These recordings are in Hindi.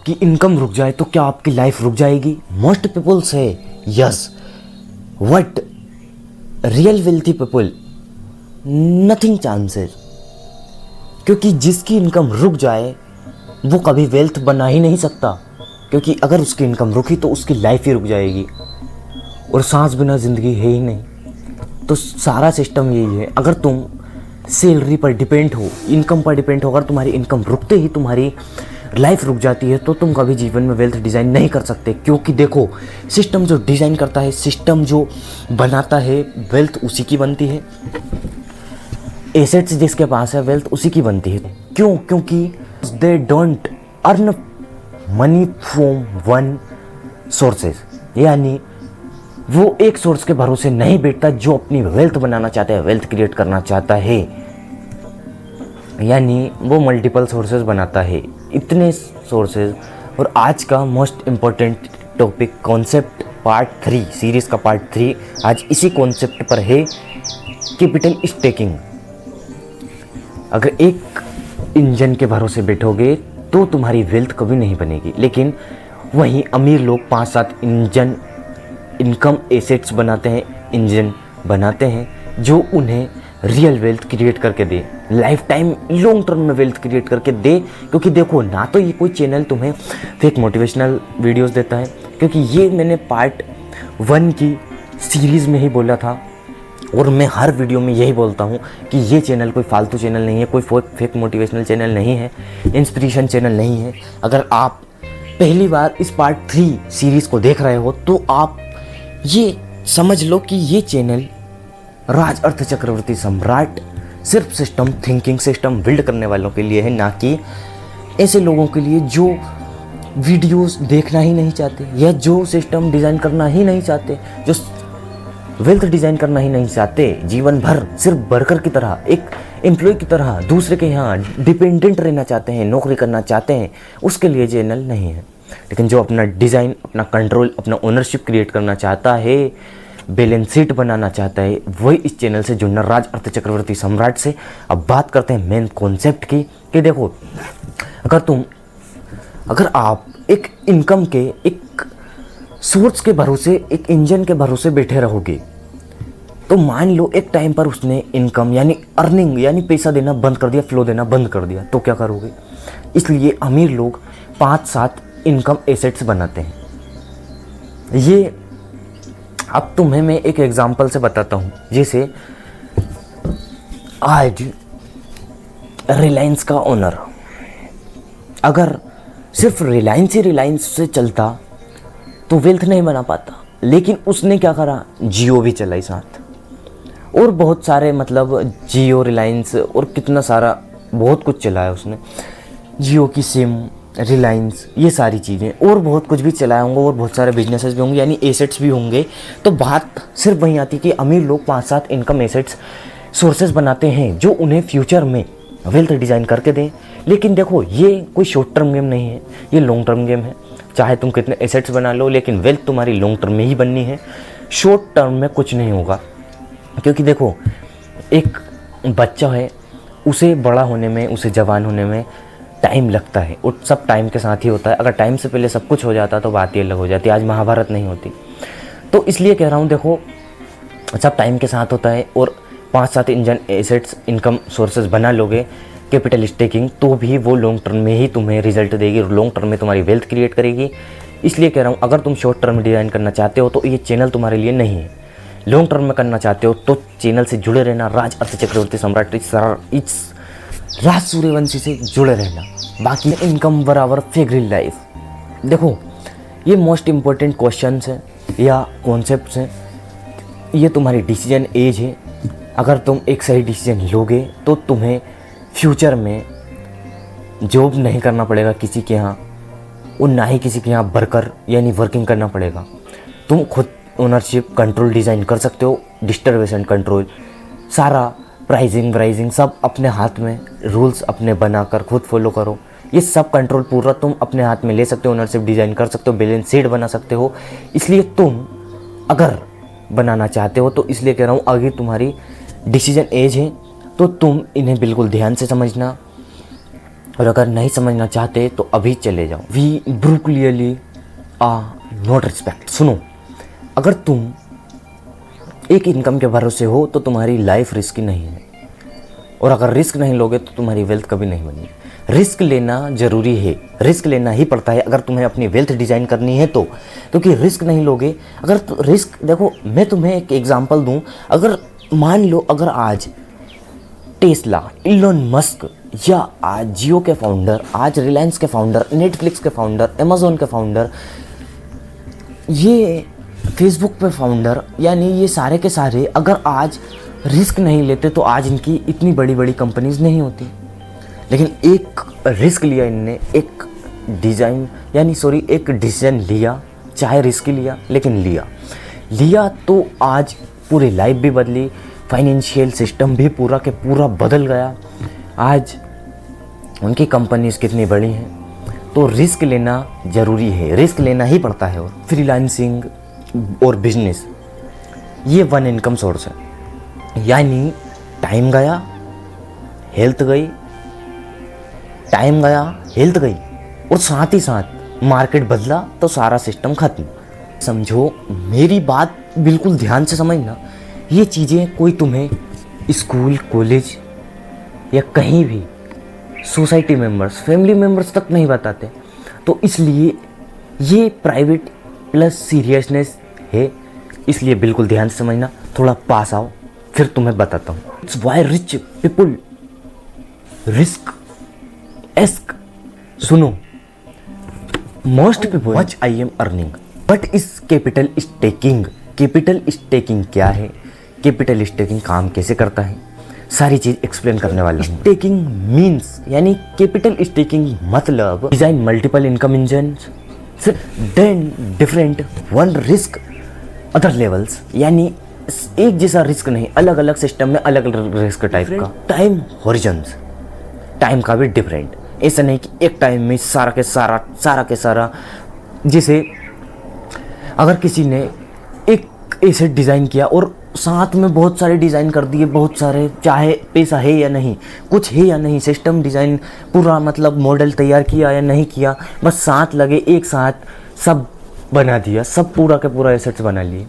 आपकी इनकम रुक जाए तो क्या आपकी लाइफ रुक जाएगी? मोस्ट पीपल से yes, but real wealthy people nothing chances. क्योंकि जिसकी इनकम रुक जाए वो कभी वेल्थ बना ही नहीं सकता, क्योंकि अगर उसकी इनकम रुकी तो उसकी लाइफ ही रुक जाएगी, और सांस बिना ज़िंदगी है ही नहीं। तो सारा सिस्टम यही है। अगर तुम सैलरी पर डिपेंड हो, इनकम पर डिपेंड हो, अगर तुम्हारी इनकम रुकते ही तुम्हारी लाइफ रुक जाती है तो तुम कभी जीवन में वेल्थ डिज़ाइन नहीं कर सकते। क्योंकि देखो, सिस्टम जो डिज़ाइन करता है, सिस्टम जो बनाता है, वेल्थ उसी की बनती है। एसेट्स जिसके पास है, वेल्थ उसी की बनती है। क्यों? क्योंकि they don't earn money from one sources, यानी वो एक सोर्स के भरोसे नहीं बैठता। जो अपनी वेल्थ बनाना चाहता है, वेल्थ क्रिएट करना चाहता है, यानी वो मल्टीपल सोर्सेज बनाता है, इतने सोर्सेज। और आज का most important topic, concept part 3, series का पार्ट 3 आज इसी कॉन्सेप्ट पर है, कैपिटल स्टेकिंग। अगर एक इंजन के भरोसे बैठोगे तो तुम्हारी वेल्थ कभी नहीं बनेगी, लेकिन वहीं अमीर लोग 5-7 इंजन इनकम एसेट्स बनाते हैं, इंजन बनाते हैं जो उन्हें रियल वेल्थ क्रिएट करके दे, लाइफ टाइम लॉन्ग टर्म में वेल्थ क्रिएट करके दे। क्योंकि देखो, ना तो ये कोई चैनल तुम्हें फेक मोटिवेशनल वीडियोस देता है, क्योंकि ये मैंने पार्ट 1 की सीरीज़ में ही बोला था, और मैं हर वीडियो में यही बोलता हूँ कि ये चैनल कोई फालतू चैनल नहीं है, कोई फेक मोटिवेशनल चैनल नहीं है, इंस्पिरेशन चैनल नहीं है। अगर आप पहली बार इस पार्ट 3 सीरीज़ को देख रहे हो तो आप ये समझ लो कि ये चैनल राज अर्थ चक्रवर्ती सम्राट सिर्फ सिस्टम थिंकिंग, सिस्टम बिल्ड करने वालों के लिए है, ना कि ऐसे लोगों के लिए जो वीडियोस देखना ही नहीं चाहते, या जो सिस्टम डिज़ाइन करना ही नहीं चाहते, जो वेल्थ डिज़ाइन करना ही नहीं चाहते, जीवन भर सिर्फ वर्कर की तरह, एक एम्प्लॉय की तरह दूसरे के यहाँ डिपेंडेंट रहना चाहते हैं, नौकरी करना चाहते हैं, उसके लिए चैनल नहीं है। लेकिन जो अपना डिज़ाइन, अपना कंट्रोल, अपना ओनरशिप क्रिएट करना चाहता है, बैलेंस शीट बनाना चाहता है, वही इस चैनल से जुड़ना, राज अर्थ चक्रवर्ती सम्राट से। अब बात करते हैं मेन कॉन्सेप्ट की, कि देखो, अगर आप एक इनकम के, एक सोर्स के भरोसे, एक इंजन के भरोसे बैठे रहोगे, तो मान लो एक टाइम पर उसने इनकम यानी अर्निंग यानी पैसा देना बंद कर दिया, फ्लो देना बंद कर दिया, तो क्या करोगे? इसलिए अमीर लोग 5-7 इनकम एसेट्स बनाते हैं। ये अब तुम्हें मैं एक एग्जांपल से बताता हूँ। जैसे आज रिलायंस का ओनर अगर सिर्फ रिलायंस ही रिलायंस से चलता तो वेल्थ नहीं बना पाता, लेकिन उसने क्या करा, जियो भी चलाई साथ, और बहुत सारे, मतलब जियो, रिलायंस और कितना सारा बहुत कुछ चलाया उसने, जियो की सिम, रिलायंस, ये सारी चीज़ें, और बहुत कुछ भी चलाया होंगे, और बहुत सारे बिजनेसेस भी होंगे, यानी एसेट्स भी होंगे। तो बात सिर्फ वहीं आती कि अमीर लोग 5-7 इनकम एसेट्स सोर्सेज बनाते हैं जो उन्हें फ्यूचर में वेल्थ डिज़ाइन करके दें। लेकिन देखो, ये कोई शॉर्ट टर्म गेम नहीं है, ये लॉन्ग टर्म गेम है। चाहे तुम कितने एसेट्स बना लो, लेकिन वेल्थ तुम्हारी लॉन्ग टर्म में ही बननी है, शॉर्ट टर्म में कुछ नहीं होगा। क्योंकि देखो, एक बच्चा है, उसे बड़ा होने में, उसे जवान होने में टाइम लगता है, और सब टाइम के साथ ही होता है। अगर टाइम से पहले सब कुछ हो जाता तो बात ही अलग हो जाती, आज महाभारत नहीं होती। तो इसलिए कह रहा हूँ, देखो, सब टाइम के साथ होता है, और 5-7 इंजन एसेट्स इनकम सोर्सेज बना लोगे कैपिटल स्टेकिंग, तो भी वो लॉन्ग टर्म में ही तुम्हें रिजल्ट देगी, और लॉन्ग टर्म में तुम्हारी वेल्थ क्रिएट करेगी। इसलिए कह रहा हूँ, अगर तुम शॉर्ट टर्म डिज़ाइन करना चाहते हो तो ये चैनल तुम्हारे लिए नहीं है। लॉन्ग टर्म में करना चाहते हो तो चैनल से जुड़े रहना, राज अर्थ चक्रवर्ती सम्राट इस राज सूर्यवंशी से जुड़े रहना। बाकी इनकम बराबर फेक रियल लाइफ। देखो, ये मोस्ट इम्पोर्टेंट क्वेश्चंस हैं या कॉन्सेप्ट्स हैं, ये तुम्हारी डिसीजन एज है। अगर तुम एक सही डिसीजन लोगे तो तुम्हें फ्यूचर में जॉब नहीं करना पड़ेगा किसी के यहाँ, और ना ही किसी के यहाँ वर्कर यानी वर्किंग करना पड़ेगा। तुम खुद ओनरशिप, कंट्रोल डिज़ाइन कर सकते हो, डिस्ट्रीब्यूशन कंट्रोल, सारा प्राइजिंग सब अपने हाथ में, रूल्स अपने बनाकर खुद फॉलो करो। ये सब कंट्रोल पूरा तुम अपने हाथ में ले सकते हो, ओनरशिप डिज़ाइन कर सकते हो, बैलेंस शीट बना सकते हो। इसलिए तुम अगर बनाना चाहते हो तो इसलिए कह रहा हूँ, अगर तुम्हारी डिसीजन एज है तो तुम इन्हें बिल्कुल ध्यान से समझना, और अगर नहीं समझना चाहते तो अभी चले जाओ। We were clearly are not respect. सुनो, अगर तुम एक इनकम के भरोसे हो तो तुम्हारी लाइफ रिस्क नहीं है, और अगर रिस्क नहीं लोगे तो तुम्हारी वेल्थ कभी नहीं बनेगी। रिस्क लेना ज़रूरी है, रिस्क लेना ही पड़ता है अगर तुम्हें अपनी वेल्थ डिज़ाइन करनी है तो, क्योंकि रिस्क नहीं लोगे अगर रिस्क, देखो मैं तुम्हें एक एग्जांपल दूं, अगर मान लो अगर आज टेस्ला, इलोन मस्क या आज जियो के फाउंडर, आज रिलायंस के फाउंडर, नेटफ्लिक्स के फाउंडर, अमेज़ॉन के फाउंडर, ये फेसबुक पे फाउंडर, यानी ये सारे के सारे अगर आज रिस्क नहीं लेते तो आज इनकी इतनी बड़ी बड़ी कंपनीज नहीं होती। लेकिन एक रिस्क लिया इनने, एक डिसीजन लिया, चाहे रिस्क लिया लेकिन लिया तो आज पूरी लाइफ भी बदली, फाइनेंशियल सिस्टम भी पूरा के पूरा बदल गया। आज उनकी कंपनीज कितनी बड़ी हैं। तो रिस्क लेना ज़रूरी है, रिस्क लेना ही पड़ता है। और फ्रीलांसिंग और बिजनेस ये वन इनकम सोर्स है, यानी टाइम गया हेल्थ गई, टाइम गया हेल्थ गई, और साथ ही साथ मार्केट बदला तो सारा सिस्टम खत्म। समझो मेरी बात, बिल्कुल ध्यान से समझना। ये चीज़ें कोई तुम्हें स्कूल, कॉलेज या कहीं भी सोसाइटी मेंबर्स, फैमिली मेंबर्स तक नहीं बताते, तो इसलिए ये प्राइवेट प्लस सीरियसनेस है, इसलिए बिल्कुल ध्यान से समझना। थोड़ा पास आओ फिर तुम्हें बताता हूँ। It's why rich people risk ask. सुनो, most people much I am earning but is capital staking. Capital staking क्या है, कैपिटल स्टेकिंग काम कैसे करता है, सारी चीज एक्सप्लेन करने वाला हूँ। स्टेकिंग मीन्स, यानी कैपिटल स्टेकिंग मतलब design multiple income engine then different one risk other levels, यानी एक जैसा रिस्क नहीं, अलग अलग सिस्टम में अलग अलग रिस्क टाइप का। टाइम हॉरिजन्स, टाइम का भी डिफरेंट, ऐसा नहीं कि एक टाइम में सारा के सारा जैसे अगर किसी ने एक एसेट डिज़ाइन किया और साथ में बहुत सारे डिज़ाइन कर दिए, बहुत सारे, चाहे पैसा है या नहीं, कुछ है या नहीं, सिस्टम डिज़ाइन पूरा मतलब मॉडल तैयार किया या नहीं किया, बस साथ लगे एक साथ सब बना दिया, सब पूरा का पूरा एसेट्स बना लिए,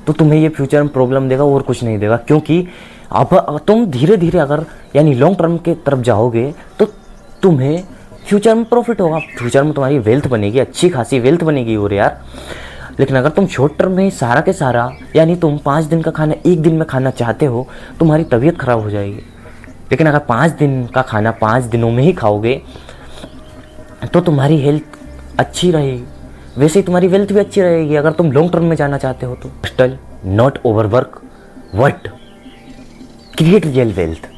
तो तुम्हें ये फ्यूचर में प्रॉब्लम देगा और कुछ नहीं देगा। क्योंकि अब तुम धीरे धीरे अगर यानी लॉन्ग टर्म के तरफ जाओगे तो तुम्हें फ्यूचर में प्रॉफिट होगा, फ्यूचर में तुम्हारी वेल्थ बनेगी, अच्छी खासी वेल्थ बनेगी और यार। लेकिन अगर तुम शॉर्ट टर्म में सारा के सारा, यानी तुम 5 दिन का खाना 1 दिन में खाना चाहते हो, तुम्हारी तबीयत खराब हो जाएगी। लेकिन अगर 5 दिन का खाना 5 दिनों में ही खाओगे तो तुम्हारी हेल्थ अच्छी रहेगी, वैसे ही तुम्हारी वेल्थ भी अच्छी रहेगी। अगर तुम लॉन्ग टर्म में जाना चाहते हो तो stall not overwork what create real wealth,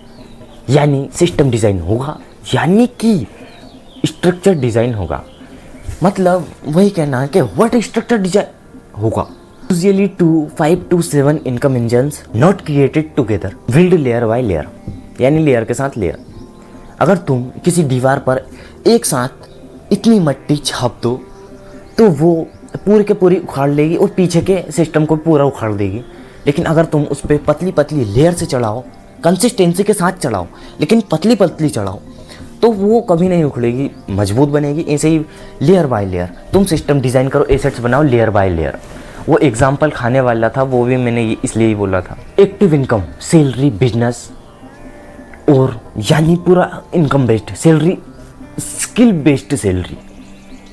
यानी सिस्टम डिज़ाइन होगा, यानी कि स्ट्रक्चर डिज़ाइन होगा। मतलब वही कहना है कि व्हाट स्ट्रक्चर डिज़ाइन होगा। Usually 5 to 7 income engines not created together, build layer by layer, यानी लेयर के साथ लेयर। अगर तुम किसी दीवार पर एक साथ इतनी मिट्टी छाप दो तो वो पूरी के पूरी उखाड़ लेगी और पीछे के सिस्टम को पूरा उखाड़ देगी। लेकिन अगर तुम उस पर पतली पतली लेयर से चढ़ाओ, कंसिस्टेंसी के साथ चढ़ाओ, लेकिन पतली पतली चढ़ाओ, तो वो कभी नहीं उखड़ेगी, मजबूत बनेगी। ऐसे ही लेयर बाय लेयर तुम सिस्टम डिज़ाइन करो, एसेट्स बनाओ लेयर बाय लेयर। वो एग्जाम्पल खाने वाला था, वो भी मैंने इसलिए ही बोला था। एक्टिव इनकम, सैलरी, बिजनेस, और यानी पूरा income based salary, skill based salary,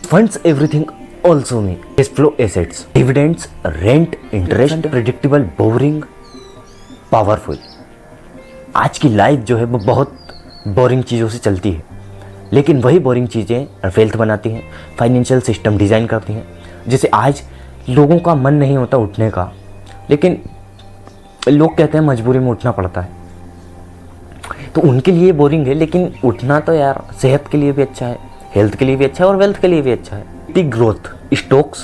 funds everything also में cash flow assets, dividends, rent, interest, predictable, boring, powerful. आज की लाइफ जो है वो बहुत बोरिंग चीज़ों से चलती है, लेकिन वही बोरिंग चीज़ें वेल्थ बनाती हैं, फाइनेंशियल सिस्टम डिज़ाइन करती हैं। जैसे आज लोगों का मन नहीं होता उठने का, लेकिन लोग कहते हैं मजबूरी में उठना पड़ता है, तो उनके लिए बोरिंग है। लेकिन उठना तो यार सेहत के लिए भी अच्छा है, हेल्थ के लिए भी अच्छा है और वेल्थ के लिए भी अच्छा है। Growth, stocks,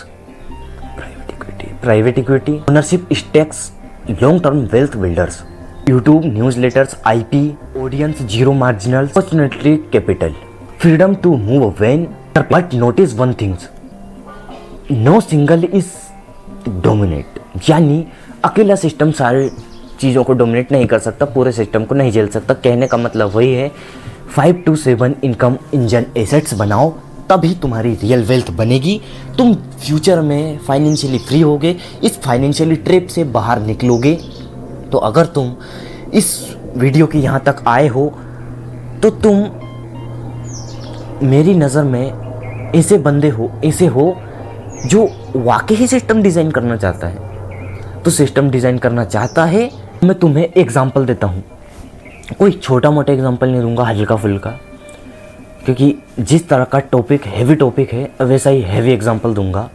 private equity, ownership stakes, long term wealth builders, YouTube, newsletters, IP, audience, zero marginal, opportunity capital, freedom to move when, but notice one things, no single is dominate, यानी अकेला सिस्टम सारे चीज़ों को डोमिनेट नहीं कर सकता, पूरे सिस्टम को नहीं झेल सकता। कहने का मतलब वही है, 5 to 7 इनकम इंजन एसेट्स बनाओ, तभी तुम्हारी रियल वेल्थ बनेगी। तुम फ्यूचर में फाइनेंशियली फ्री होगे, इस फाइनेंशियली ट्रैप से बाहर निकलोगे। तो अगर तुम इस वीडियो के यहाँ तक आए हो तो तुम मेरी नज़र में ऐसे बंदे हो, ऐसे हो जो वाकई ही सिस्टम डिज़ाइन करना चाहता है। तो सिस्टम डिज़ाइन करना चाहता है, मैं तुम्हें एग्जांपल देता हूँ। कोई छोटा मोटा एग्जांपल नहीं दूंगा, हल्का फुल्का, क्योंकि जिस तरह का टॉपिक हैवी टॉपिक है वैसा ही हैवी एग्जांपल दूंगा।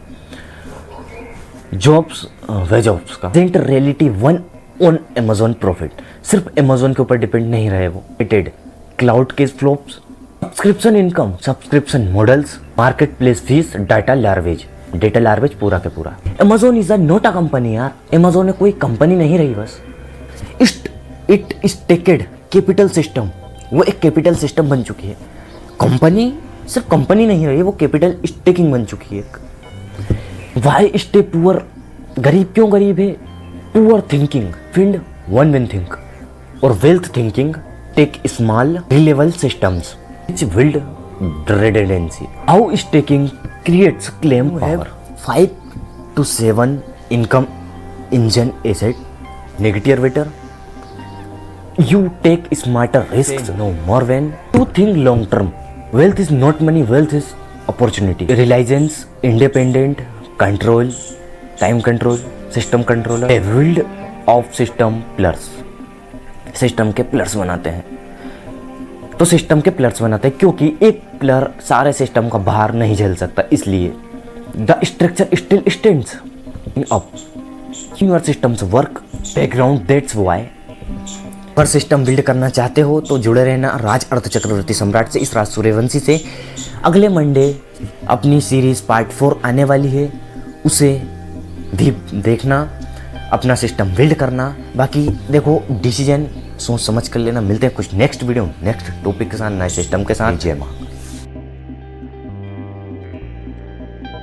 जॉब्स वे जॉब्स का present reality 1 on Amazon profit, सिर्फ अमेजोन के ऊपर डिपेंड नहीं रहे वो। इटेड cloud cash flows, subscription income, subscription models, market place fees, data leverage पूरा के पूरा। Amazon is not a company यार, अमेजोन कोई कंपनी नहीं रही बस। इट इज टेकेड कैपिटल सिस्टम, वो एक कैपिटल सिस्टम बन चुकी है। कंपनी सिर्फ कंपनी नहीं रही, वो कैपिटल स्टेकिंग बन चुकी है। वाई स्टे पुअर, गरीब क्यों गरीब है? Poor thinking field one win think और wealth thinking take small level systems which build redundancy. How staking creates claim power. 5 to 7 income engine asset. Negative. You take smarter risks. No more when to think long term. Wealth is not money. Wealth is opportunity. Reliance, independent, control, time control, system controller. A build of system plus. System के प्लस बनाते हैं। तो सिस्टम के प्लस बनाते हैं क्योंकि एक प्लर सारे सिस्टम का बाहर नहीं झेल सकता, इसलिए the structure still stands up. Your systems work background, that's why. अगर सिस्टम बिल्ड करना चाहते हो तो जुड़े रहना राज अर्थ चक्रवर्ती सम्राट से, इस राज सूर्यवंशी से। अगले मंडे अपनी सीरीज पार्ट 4 आने वाली है, उसे भी देखना, अपना सिस्टम बिल्ड करना। बाकी देखो, डिसीजन सोच समझ कर लेना। मिलते हैं कुछ नेक्स्ट वीडियो नेक्स्ट टॉपिक के साथ, नए सिस्टम के साथ। जय मां।